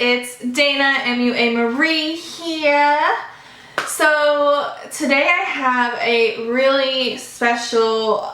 it's Dana MUA here. So today I have a really special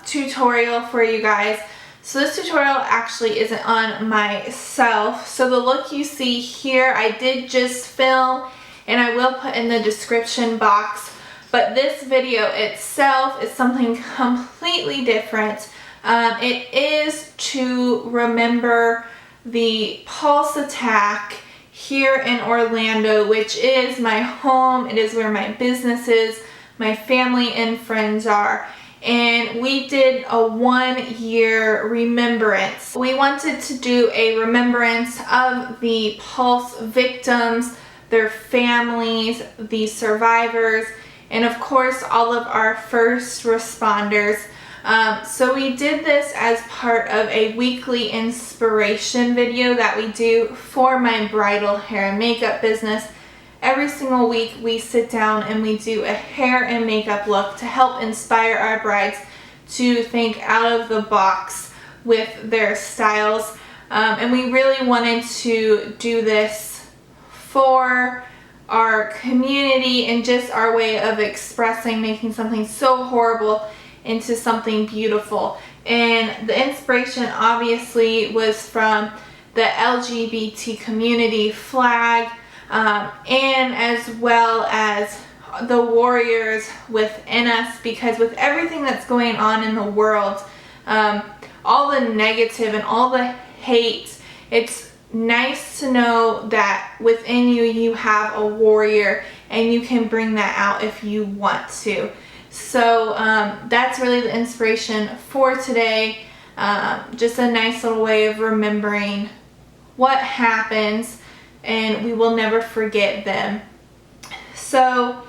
tutorial for you guys. So this tutorial actually isn't on myself. So the look you see here, I did just film and I will put in the description box. But this video itself is something completely different. It is to remember the Pulse attack here in Orlando, which is my home. It is where my business is, my family and friends are. And we did a 1-year remembrance. We wanted to do a remembrance of the Pulse victims, their families, the survivors, and of course all of our first responders. So we did this as part of a weekly inspiration video that we do for my bridal hair and makeup business. Every single week we sit down and we do a hair and makeup look to help inspire our brides to think out of the box with their styles. And we really wanted to do this for our community and just our way of expressing making something so horrible into something beautiful. And the inspiration obviously was from the LGBT community flag, and as well as the warriors within us, because with everything that's going on in the world, all the negative and all the hate, it's nice to know that within you you have a warrior and you can bring that out if you want to. So that's really the inspiration for today. Just a nice little way of remembering what happens, and we will never forget them. So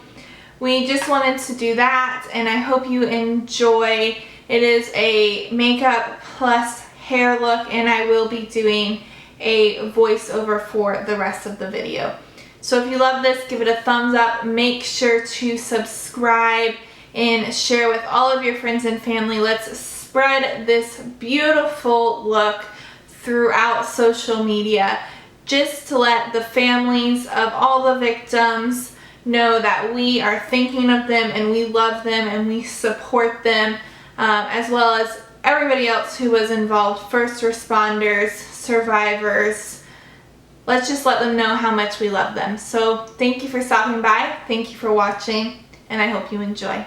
we just wanted to do that, and I hope you enjoy. It is a makeup plus hair look, and I will be doing a voiceover for the rest of the video. So if you love this, give it a thumbs up. Make sure to subscribe and share with all of your friends and family. Let's spread this beautiful look throughout social media, just to let the families of all the victims know that we are thinking of them and we love them and we support them, as well as everybody else who was involved, first responders, survivors. Let's just let them know how much we love them. So thank you for stopping by, thank you for watching, and I hope you enjoy.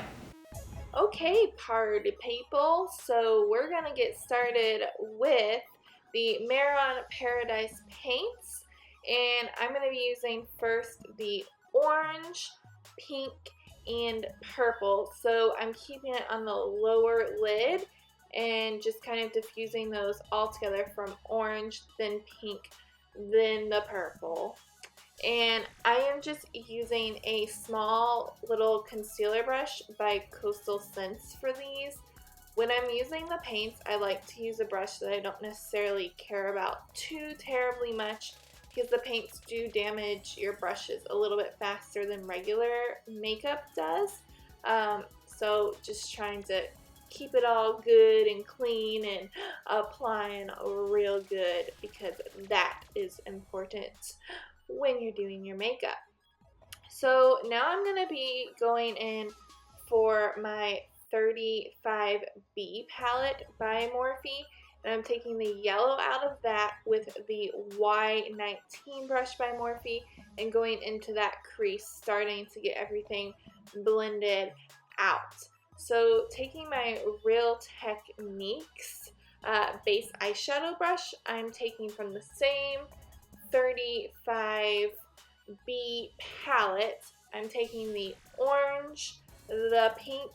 Okay, party people, so we're gonna get started with the Mehron Paradise paints, and I'm going to be using first the orange, pink, and purple. So I'm keeping it on the lower lid and just kind of diffusing those all together, from orange, then pink, then the purple. And I am just using a small little concealer brush by Coastal Scents for these. When I'm using the paints, I like to use a brush that I don't necessarily care about too terribly much, because the paints do damage your brushes a little bit faster than regular makeup does. So just trying to keep it all good and clean and applying real good, because that is important when you're doing your makeup. So now I'm going to be going in for my 35B palette by Morphe, and I'm taking the yellow out of that with the Y19 brush by Morphe and going into that crease, starting to get everything blended out. So taking my Real Techniques base eyeshadow brush, I'm taking from the same 35B palette. I'm taking the orange, the pink,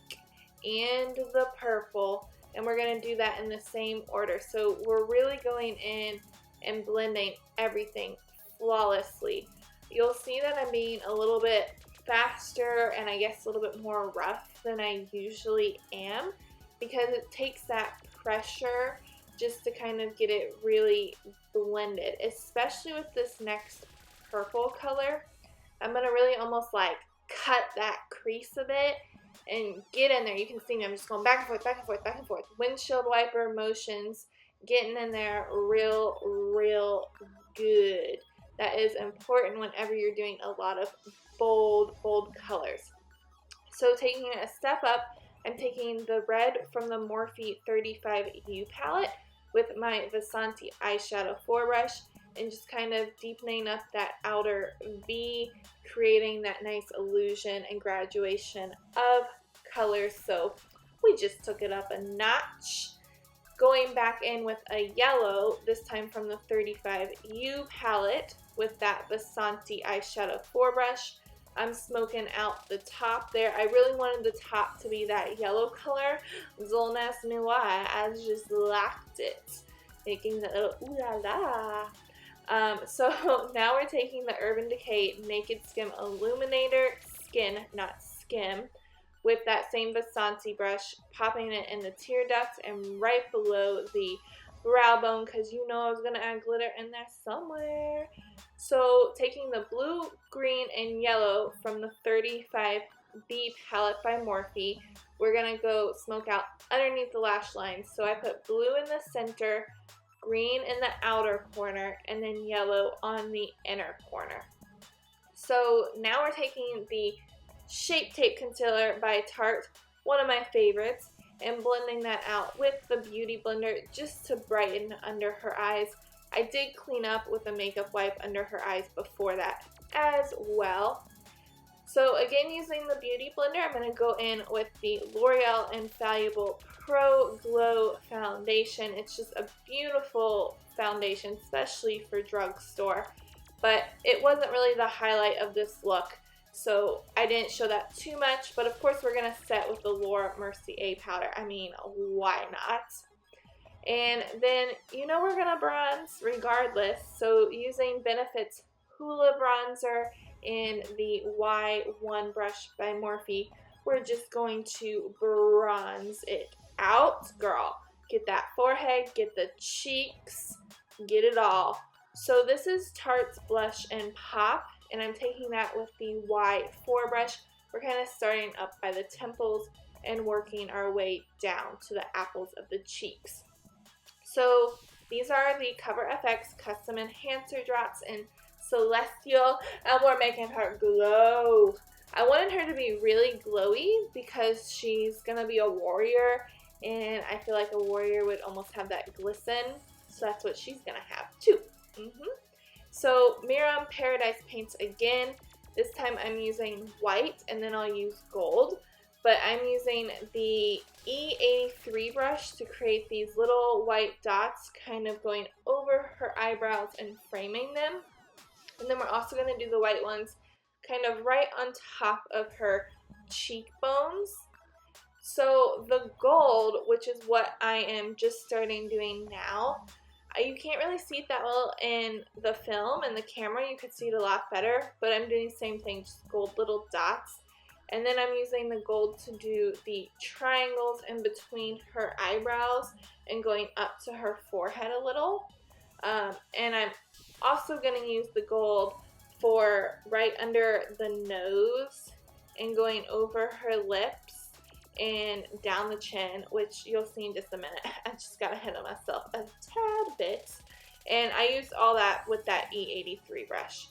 and the purple, and we're going to do that in the same order. So we're really going in and blending everything flawlessly. You'll see that I'm being a little bit faster and I guess a little bit more rough than I usually am, because it takes that pressure just to kind of get it really blended, especially with this next purple color. I'm going to really almost like cut that crease a bit and get in there. You can see me, I'm just going back and forth, back and forth, back and forth. Windshield wiper motions, getting in there real good. That is important whenever you're doing a lot of bold colors. So taking it a step up, I'm taking the red from the Morphe 35U palette with my Vasanti eyeshadow forebrush and just kind of deepening up that outer V, creating that nice illusion and graduation of colors. So we just took it up a notch. Going back in with a yellow, this time from the 35U palette with that Vasanti eyeshadow forebrush. I'm smoking out the top there. I really wanted the top to be that yellow color. Don't ask me why, I just liked it. Making that little ooh la la. So now we're taking the Urban Decay Naked Skim Illuminator, Skin, not Skim, with that same Vasanti brush, popping it in the tear ducts and right below the brow bone, because you know I was going to add glitter in there somewhere. So taking the blue, green, and yellow from the 35B palette by Morphe, we're going to go smoke out underneath the lash line. So I put blue in the center, green in the outer corner, and then yellow on the inner corner. So now we're taking the Shape Tape Concealer by Tarte, one of my favorites, and blending that out with the Beauty Blender just to brighten under her eyes. I did clean up with a makeup wipe under her eyes before that as well. So again, using the Beauty Blender, I'm going to go in with the L'Oreal Infallible Pro Glow Foundation. It's just a beautiful foundation, especially for drugstore, but it wasn't really the highlight of this look, so I didn't show that too much. But of course, we're going to set with the Laura Mercier powder. I mean, why not? And then, you know, we're going to bronze regardless. So using Benefit's Hoola bronzer in the Y1 brush by Morphe, we're just going to bronze it out, girl. Get that forehead, get the cheeks, get it all. So this is Tarte's Blush and Pop, and I'm taking that with the Y4 brush. We're kind of starting up by the temples and working our way down to the apples of the cheeks. So these are the Cover FX Custom Enhancer Drops in Celestial, and we're making her glow. I wanted her to be really glowy because she's going to be a warrior, and I feel like a warrior would almost have that glisten, so that's what she's going to have too. So Mehron Paradise Paints again. This time I'm using white, and then I'll use gold. But I'm using the E83 brush to create these little white dots, kind of going over her eyebrows and framing them. And then we're also going to do the white ones kind of right on top of her cheekbones. So the gold, which is what I am just starting doing now, you can't really see it that well in the film and the camera. You could see it a lot better, but I'm doing the same thing, just gold little dots. And then I'm using the gold to do the triangles in between her eyebrows and going up to her forehead a little. And I'm also going to use the gold for right under the nose and going over her lips and down the chin, which you'll see in just a minute. I just got ahead of myself a tad bit. And I used all that with that E83 brush.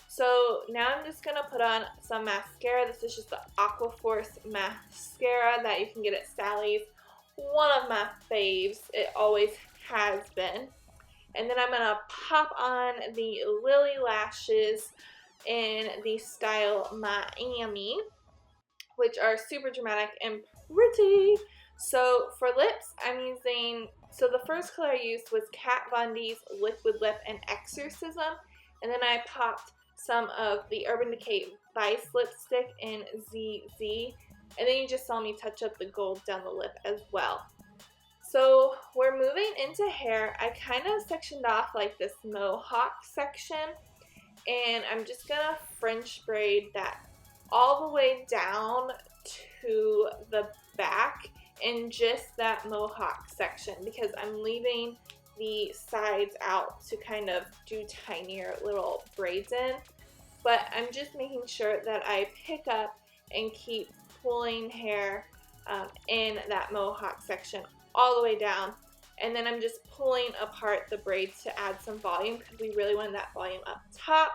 So now I'm just going to put on some mascara. This is just the Aqua Force mascara that you can get at Sally's. One of my faves. It always has been. And then I'm going to pop on the Lilly lashes in the style Miami, which are super dramatic and pretty. So for lips, I'm using, so the first color I used was Kat Von D's Liquid Lip and Exorcism. And then I popped some of the Urban Decay Vice lipstick in ZZ. And then you just saw me touch up the gold down the lip as well. So we're moving into hair. I kind of sectioned off like this mohawk section. And I'm just going to French braid that all the way down to the back in just that mohawk section, because I'm leaving the sides out to kind of do tinier little braids in. But I'm just making sure that I pick up and keep pulling hair in that mohawk section all the way down and then I'm just pulling apart the braids to add some volume because we really want that volume up top.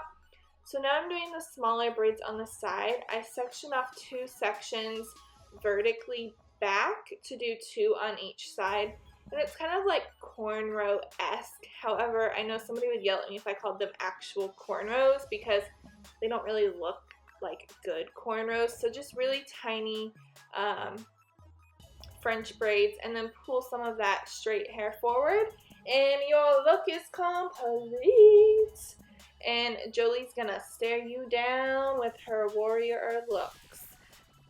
So now I'm doing the smaller braids on the side. I section off 2 sections vertically back to do 2 on each side. And it's kind of like cornrow-esque. However, I know somebody would yell at me if I called them actual cornrows because they don't really look like good cornrows. So just really tiny French braids, and then pull some of that straight hair forward. And your look is complete. And Jolie's gonna stare you down with her warrior looks.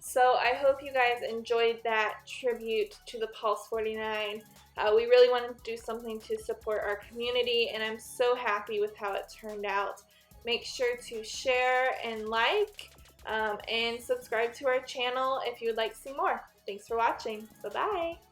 So I hope you guys enjoyed that tribute to the Pulse 49. We really wanted to do something to support our community, and I'm so happy with how it turned out. Make sure to share and like, and subscribe to our channel if you would like to see more. Thanks for watching. Bye-bye.